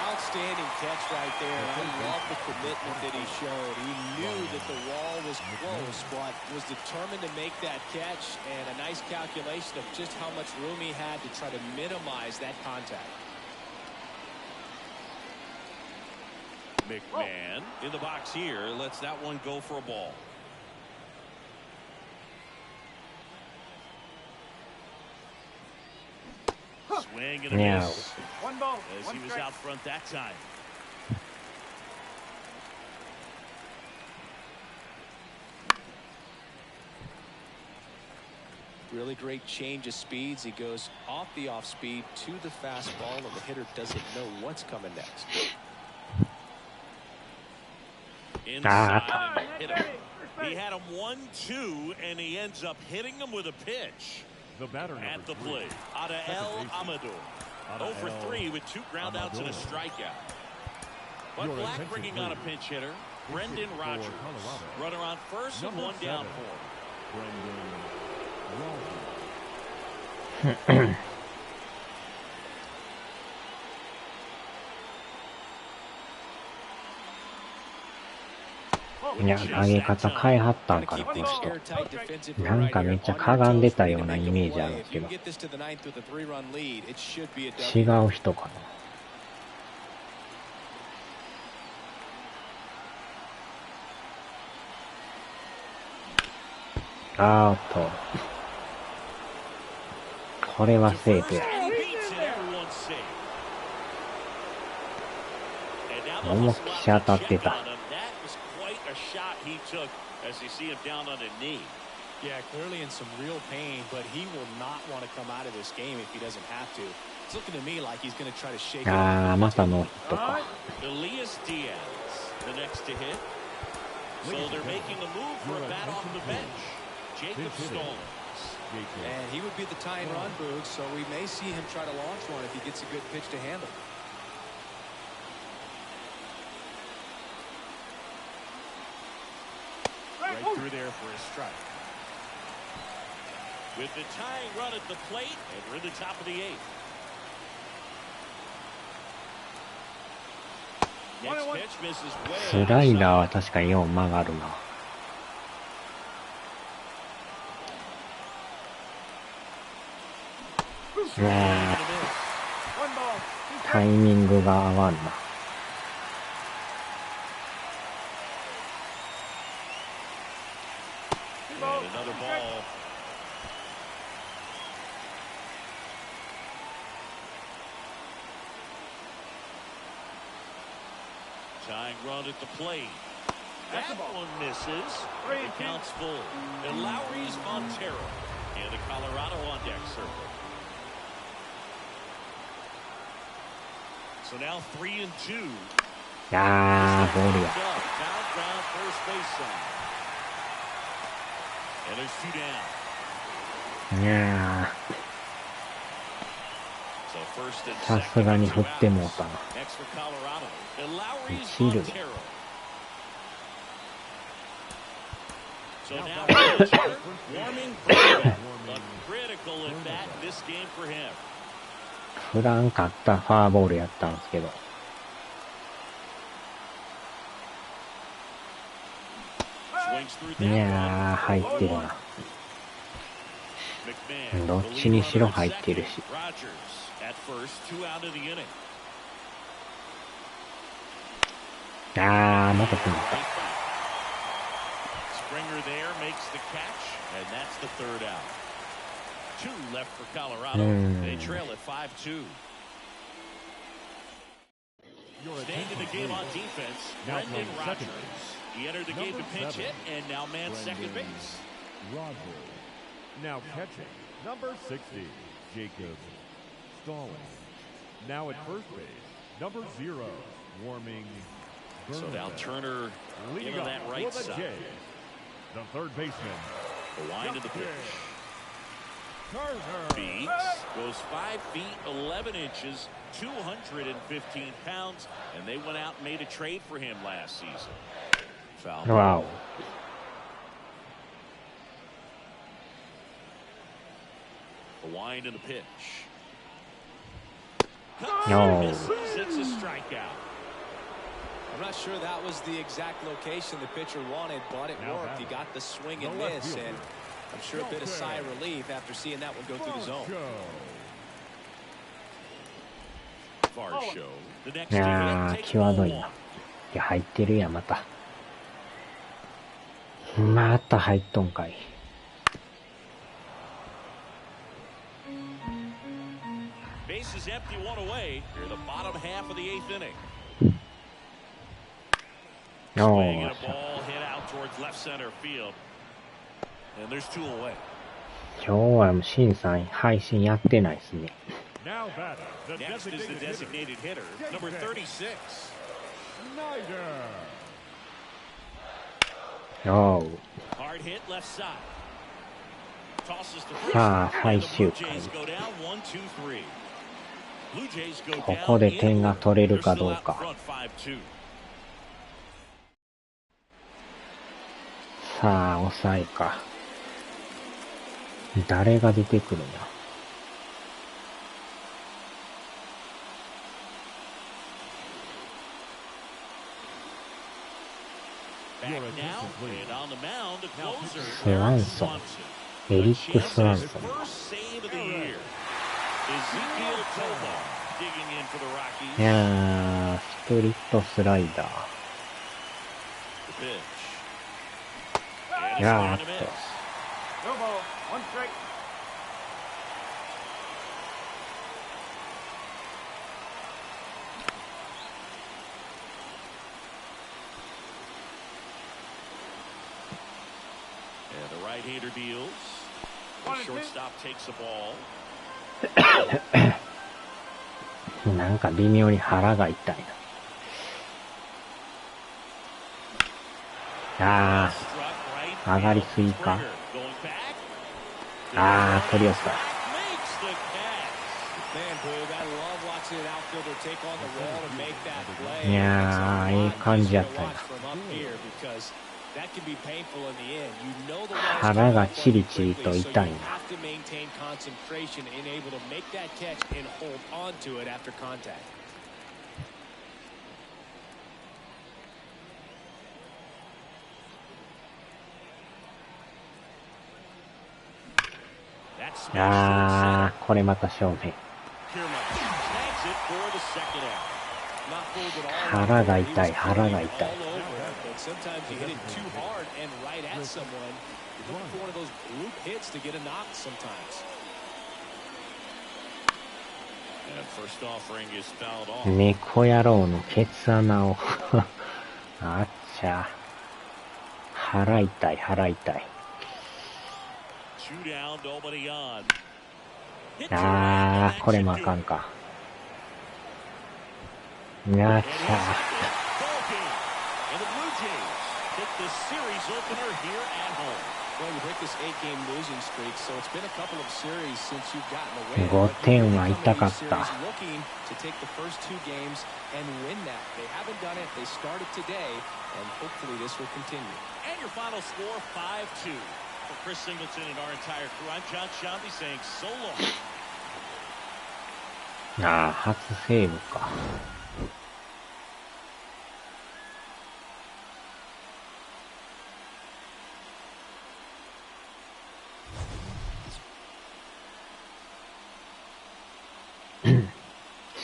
Outstanding catch right there. I love the commitment that he showed. He knew that the wall was close, but was determined to make that catch, and a nice calculation of just how much room he had to try to minimize that contact. McMahon in the box here lets that one go for a ball. Swing and a miss. One ball. As he was out front that time. Really great change of speeds. He goes off the off speed to the fastball, and the hitter doesn't know what's coming next. Inside and hit him. He had him 1-2, and he ends up hitting him with a pitch. The batter At the plate, Adael Amador. 0 for 3 with 2 groundouts and a strikeout. But Black bringing on a pinch hitter, Brendan Rodgers. Runner on first and 1 down for him. いや、投げ方変えはったんかな、この人。なんかめっちゃかがんでたようなイメージあるんですけど。違う人かな。これはセーフや。思いっきし当たってた。He took as you see him down on a knee. Yeah, clearly in some real pain, but he will not want to come out of this game if he doesn't have to. It's looking to me like he's going to try to shake it up. またノーヒットか。Elias Diaz, the next to hit. So they're making a move for a bat off the bench. Jacob Stallings. And he would be the tying run, Boog, so we may see him try to launch one if he gets a good pitch to handle. Right through there for a strike. With the tying run at the plate, and we're in the top of the 8th. Next pitch misses way. スライダーは確かによう曲がるな。タイミングが合わんな。Another ball. Tying run at the plate. That one misses. It counts full. And Lowry's Montero. And the Colorado on deck circle. So now 3-2. ボールや。Down ground first base side. And there's 2 down. さすがに振ってもうたな。一塁。振らんかったファーボールやったんですけど。入ってるな。どっちにしろ入ってるし。また来ました。Springer there makes the catch, and that's the 3rd out. 2 left for Colorado. They trail at 5-2. Staying in the game on defense, Brendan Rodgers. He entered the game to pinch hit, and now man second base. Rodgers. Now catching, number 60, Jacob Stalling. Now at first base, number 0, warming. So now Turner into that right side. The third baseman. The wind of the pitch. Turner. Beats. Goes 5 feet 11 inches, 215 pounds, and they went out and made a trade for him last season. Foul. Wow. The wind and the pitch. No. It's a strikeout. I'm not sure that was the exact location the pitcher wanted, but it worked. He got the swing and miss, and I'm sure a bit of sigh of relief after seeing that one go through the zone. Varsho. The next いやー、際どいな。いや、入ってるやん、また。また入っとんかい。Bases empty, one away. Here, the bottom half of the 8th inning. Swing and a ball hit out towards left center field. And there's 2 away. 今日はシンさん配信やってないですね。Next is the designated hitter, number 36. Oh. Hard hit left side. Tosses to first. さあ、最 The 終 Blue 回。 Jays go down 1, 2, 3. Blue Jays go こ down こで点 in が order. 取れる They're か still どう out か。 front 5-2. さあ、抑えか。誰が出てくるんや。Back now, and on the mound, the closer, スワンソン。エリック・スワンソン。 First save of the year. Ezekiel Tovar digging in for the い Rockies. やー、スプリットスライダー。The pitch. And い a や swing ー、あ and っ a と。 miss. No ball. One strike. And the right-hander deals. The shortstop takes the ball. なんか微妙に腹が痛いな。あ Struck ー、 right. 上がりすぎか。 Springer going back. あー、取り寄せた。 Makes the catch. Man, Boog, I love watching an outfielder take on the wall to make that play. いやー、いい感じやったな。 That can be painful in the end. You know the 腹がチリチリと痛いな。 so you have to maintain concentration and able to make that catch and hold on to it after contact. あー、これまた正面。腹が痛い、腹が痛い。Sometimes you hit it too hard and right at someone. You're looking for one of those group hits to get a knock sometimes. And first offering is fouled off. 猫野郎のケツ穴を。あっちゃ。腹痛い、腹痛い。Two down, nobody on. あー、これもあかんか。なっちゃ。And the Blue Jays take the series opener here at home. Well, you break this 8-game losing streak, so it's been a couple of series since you've gotten away. 5点は痛かった。 Looking to take the first 2 games and win that. They haven't done it. They started today, and hopefully this will continue. And your final score 5-2. For Chris Singleton and our entire crew, I'm John Shambi saying so long. ああ、初セーブか。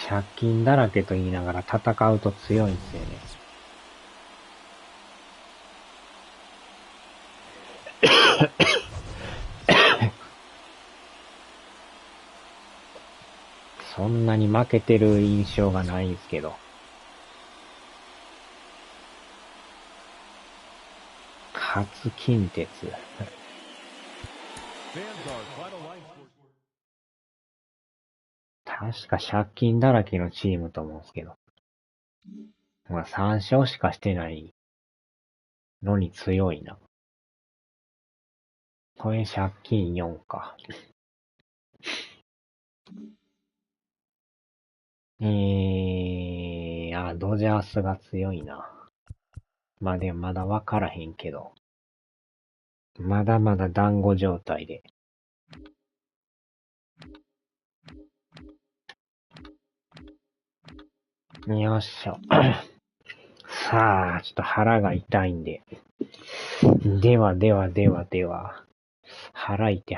借金だらけと言いながら戦うと強いんですよね。そんなに負けてる印象がないんですけど。初近鉄。確か借金だらけのチームと思うんですけど。まあ3勝しかしてないのに強いな。これ借金4か。ドジャースが強いな。まあでもまだわからへんけど。まだまだ団子状態で。よっしょ。さあ、ちょっと腹が痛いんで。では。腹いて。